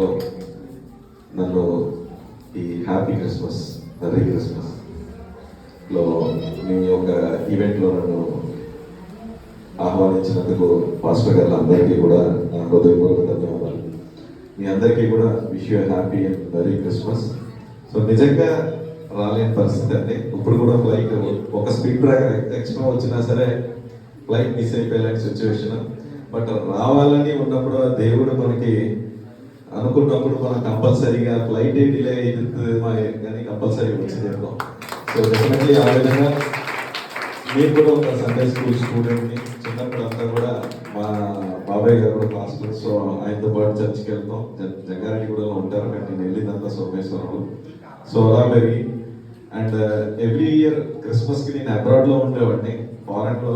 కార్యక్రమంలో నన్ను ఈ హ్యాపీ క్రిస్మస్, మెరీ క్రిస్మస్ లో మీ యొక్క ఈవెంట్లో నన్ను ఆహ్వానించినందుకు పాస్టర్ గారు అందరికీ కూడా నా హృదయపూర్వక ధన్యవాదాలు. మీ అందరికీ కూడా wish you happy and merry Christmas. So నిజంగా రాలేని పరిస్థితి అండి. ఇప్పుడు కూడా ఫ్లైట్ ఒక స్పీడ్ బ్రేకర్ ఎక్స్ట్రా వచ్చినా సరే ఫ్లైట్ మిస్ అయిపోయేలాంటి సిచ్యువేషన్. బట్ రావాలని ఉన్నప్పుడు దేవుడు మనకి అనుకున్నప్పుడు మనం కంపల్సరీగా ఫ్లైట్ డిలే అవుతుంది కానీ కంపల్సరీ వచ్చిందేమో. సో డెఫినెట్లీ ఆ విధంగా నేను కూడా ఒక సండే స్కూల్ స్టూడెంట్ని. చిన్నప్పుడు అంతా కూడా మా బాబాయ్ గారు కూడా క్లాస్లో, సో ఆయనతో పాటు చర్చికి వెళ్తాం. జంగారెడ్డిగూడలో ఉంటారు కానీ నేను వెళ్ళిందంతా సోమేశ్వరంలో. సో అలా పెరిగి అండ్ ఎవ్రీ ఇయర్ క్రిస్మస్కి నేను అబ్రాడ్లో ఉండేవాడిని. ఫారెన్లో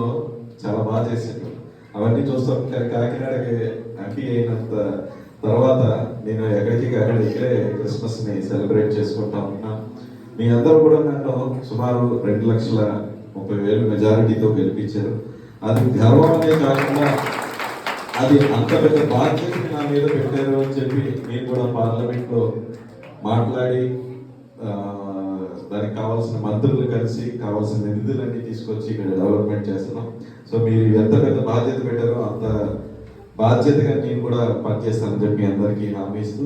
చాలా బాగా చేసాను. అవన్నీ చూస్తాం. కానీ కాకినాడకి ఎంపీ అయినంత తర్వాత నేను ఎక్కడికి అక్కడ ఇక్కడే క్రిస్మస్ని సెలబ్రేట్ చేసుకుంటా ఉన్నాను. మీ అందరూ కూడా నన్ను సుమారు 2,30,000 మెజారిటీతో గెలిపించారు. అది గర్వం అనే కాకుండా అది అంత పెద్ద బాధ్యతని నా మీద పెట్టారు అని చెప్పి నేను కూడా పార్లమెంట్లో మాట్లాడి దానికి కావాల్సిన మంత్రులు కలిసి కావాల్సిన నిధులన్నీ తీసుకొచ్చి ఇక్కడ డెవలప్మెంట్ చేస్తున్నాం. సో మీరు ఎంత పెద్ద బాధ్యత పెట్టారో అంత బాధ్యతగా నేను కూడా పనిచేస్తానని చెప్పి మీ అందరికీ హామీ ఇస్తూ,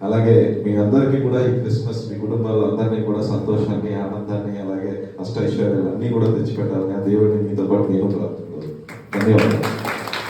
అలాగే మీ అందరికీ కూడా ఈ క్రిస్మస్ మీ కుటుంబాలు అందరినీ కూడా సంతోషాన్ని, ఆనందాన్ని, అలాగే అష్టైశ్వర్యాలు అన్నీ కూడా తెచ్చిపెట్టాలని ఆ దేవుడిని మీతో పాటు నేను ప్రార్థిస్తున్నాను. ధన్యవాదాలు.